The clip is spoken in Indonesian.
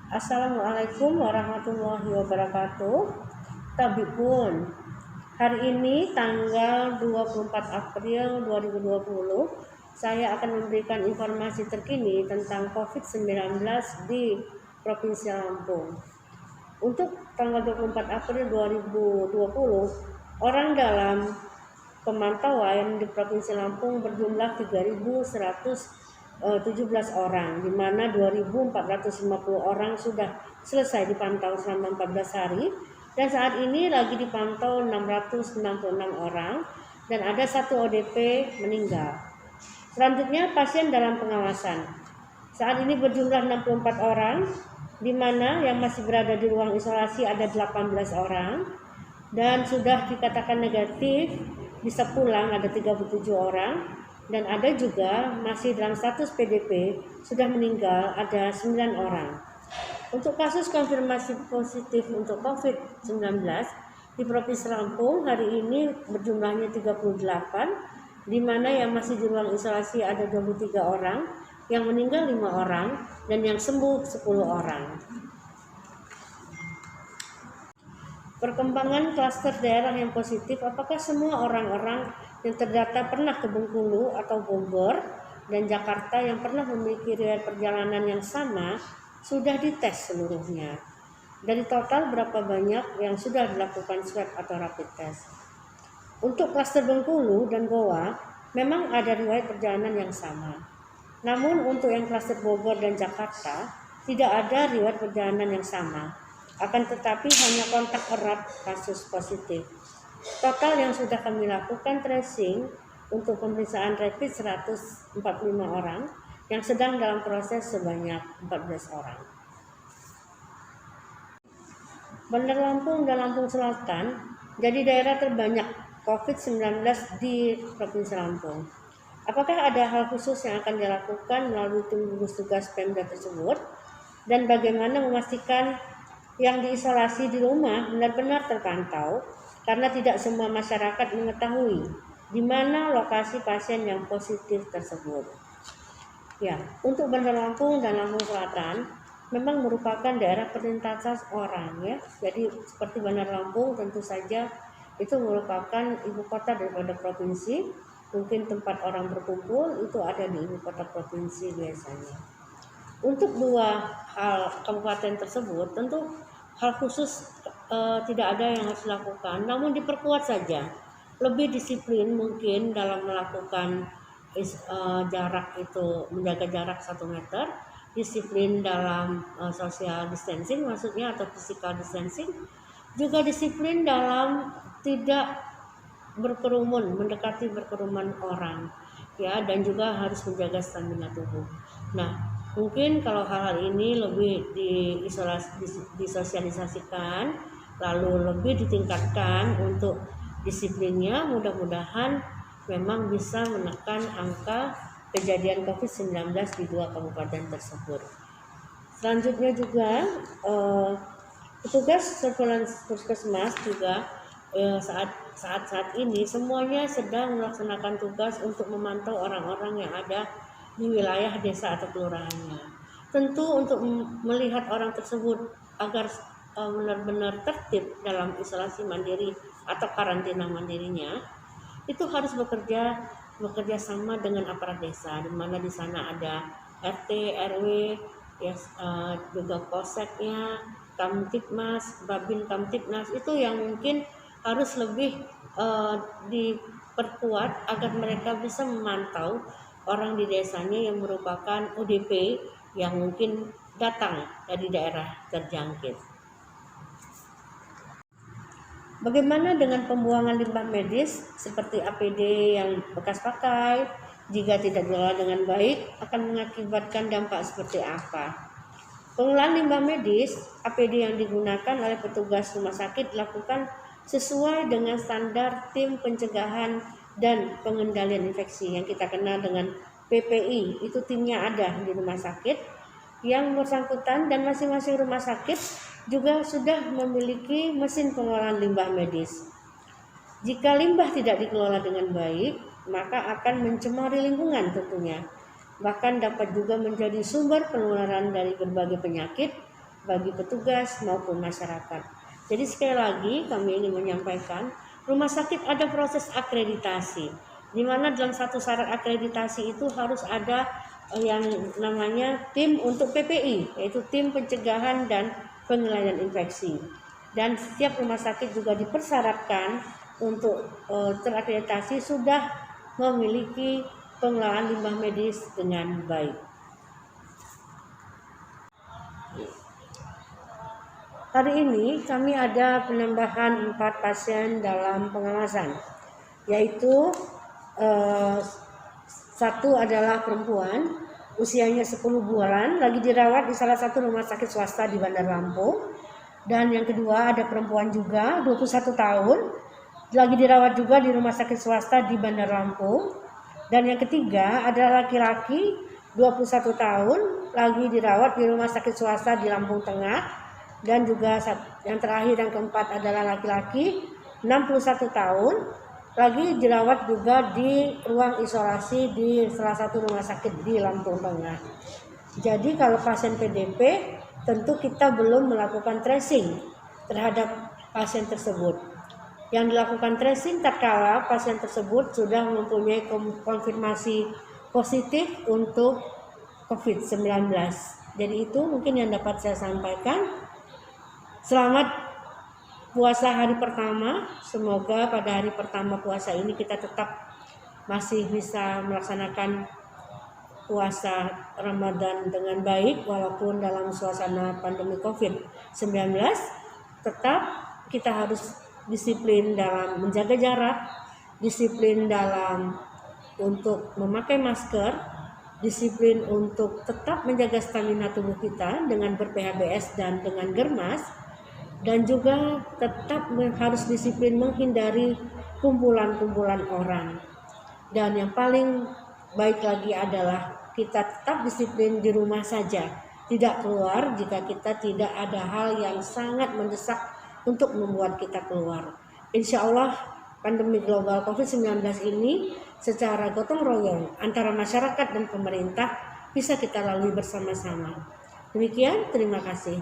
Assalamualaikum warahmatullahi wabarakatuh. Tabipun. Hari ini tanggal 24 April 2020, saya akan memberikan informasi terkini tentang COVID-19 di Provinsi Lampung. Untuk tanggal 24 April 2020, orang dalam pemantauan di Provinsi Lampung berjumlah 3.117 orang, di mana 2.450 orang sudah selesai dipantau selama 14 hari, dan saat ini lagi dipantau 666 orang, dan ada satu ODP meninggal. Selanjutnya pasien dalam pengawasan. Saat ini berjumlah 64 orang, di mana yang masih berada di ruang isolasi ada 18 orang, dan sudah dikatakan negatif bisa pulang ada 37 orang, dan ada juga masih dalam status PDP sudah meninggal ada 9 orang. Untuk kasus konfirmasi positif untuk COVID-19 di Provinsi Lampung hari ini berjumlahnya 38, di mana yang masih di ruang isolasi ada 23 orang, yang meninggal 5 orang, dan yang sembuh 10 orang. Perkembangan klaster daerah yang positif, apakah semua orang-orang yang terdata pernah ke Bengkulu atau Bogor dan Jakarta yang pernah memiliki riwayat perjalanan yang sama sudah dites seluruhnya? Dari total berapa banyak yang sudah dilakukan swab atau rapid test? Untuk klaster Bengkulu dan Goa memang ada riwayat perjalanan yang sama. Namun untuk yang klaster Bogor dan Jakarta tidak ada riwayat perjalanan yang sama. Akan tetapi hanya kontak erat kasus positif. Total yang sudah kami lakukan tracing untuk pemeriksaan rapid 145 orang, yang sedang dalam proses sebanyak 14 orang. Bandar Lampung dan Lampung Selatan jadi daerah terbanyak COVID-19 di Provinsi Lampung. Apakah ada hal khusus yang akan dilakukan melalui tim gugus tugas Pemda tersebut, dan bagaimana memastikan yang diisolasi di rumah benar-benar terpantau, karena tidak semua masyarakat mengetahui di mana lokasi pasien yang positif tersebut. Ya, untuk Bandar Lampung dan Lampung Selatan memang merupakan daerah perlintasan orang, ya. Jadi seperti Bandar Lampung tentu saja itu merupakan ibu kota daripada provinsi. Mungkin tempat orang berkumpul itu ada di ibu kota provinsi biasanya. Untuk dua hal kabupaten tersebut tentu hal khusus tidak ada yang harus dilakukan, namun diperkuat saja, lebih disiplin mungkin dalam melakukan jarak itu, menjaga jarak 1 meter, disiplin dalam social distancing maksudnya atau physical distancing, juga disiplin dalam tidak berkerumun, mendekati berkerumun orang, ya, dan juga harus menjaga stamina tubuh. Nah, mungkin kalau hal-hal ini lebih disosialisasikan, lalu lebih ditingkatkan untuk disiplinnya, mudah-mudahan memang bisa menekan angka kejadian COVID-19 di 2 kabupaten tersebut. Selanjutnya juga petugas surveillance puskesmas juga saat ini semuanya sedang melaksanakan tugas untuk memantau orang-orang yang ada di wilayah desa atau kelurahannya. Tentu untuk melihat orang tersebut agar benar-benar tertib dalam isolasi mandiri atau karantina mandirinya, itu harus bekerja sama dengan aparat desa, di mana di sana ada RT, RW, ya, juga polseknya, Kamtibmas, Babin Kamtibnas, itu yang mungkin harus lebih diperkuat agar mereka bisa memantau orang di desanya yang merupakan ODP yang mungkin datang dari daerah terjangkit. Bagaimana dengan pembuangan limbah medis seperti APD yang bekas pakai? Jika tidak diolah dengan baik, akan mengakibatkan dampak seperti apa? Pengelolaan limbah medis APD yang digunakan oleh petugas rumah sakit dilakukan sesuai dengan standar tim pencegahan dan pengendalian infeksi yang kita kenal dengan PPI. Itu timnya ada di rumah sakit yang bersangkutan, dan masing-masing rumah sakit juga sudah memiliki mesin pengolahan limbah medis. Jika limbah tidak dikelola dengan baik, maka akan mencemari lingkungan tentunya. Bahkan dapat juga menjadi sumber penularan dari berbagai penyakit bagi petugas maupun masyarakat. Jadi sekali lagi kami ingin menyampaikan, rumah sakit ada proses akreditasi, di mana dalam satu syarat akreditasi itu harus ada yang namanya tim untuk PPI, yaitu tim pencegahan dan pengendalian infeksi. Dan setiap rumah sakit juga dipersyaratkan untuk terakreditasi sudah memiliki pengelolaan limbah medis dengan baik. Hari ini kami ada penambahan 4 pasien dalam pengawasan, yaitu satu adalah perempuan usianya 10 bulan lagi dirawat di salah satu rumah sakit swasta di Bandar Lampung. Dan yang kedua ada perempuan juga 21 tahun lagi dirawat juga di rumah sakit swasta di Bandar Lampung. Dan yang ketiga ada laki-laki 21 tahun lagi dirawat di rumah sakit swasta di Lampung Tengah. Dan juga yang terakhir yang keempat adalah laki-laki 61 tahun lagi dirawat juga di ruang isolasi di salah satu rumah sakit di Lampung Tengah. Jadi kalau pasien PDP tentu kita belum melakukan tracing terhadap pasien tersebut. Yang dilakukan tracing tatkala pasien tersebut sudah mempunyai konfirmasi positif untuk COVID-19. Jadi itu mungkin yang dapat saya sampaikan. Selamat puasa hari pertama. Semoga pada hari pertama puasa ini kita tetap masih bisa melaksanakan puasa Ramadan dengan baik walaupun dalam suasana pandemi COVID-19. Tetap kita harus disiplin dalam menjaga jarak, disiplin dalam untuk memakai masker, disiplin untuk tetap menjaga stamina tubuh kita dengan ber-PHBS dan dengan germas, dan juga tetap harus disiplin menghindari kumpulan-kumpulan orang. Dan yang paling baik lagi adalah kita tetap disiplin di rumah saja, tidak keluar jika kita tidak ada hal yang sangat mendesak untuk membuat kita keluar. Insya Allah pandemi global COVID-19 ini secara gotong royong antara masyarakat dan pemerintah bisa kita lalui bersama-sama. Demikian, terima kasih.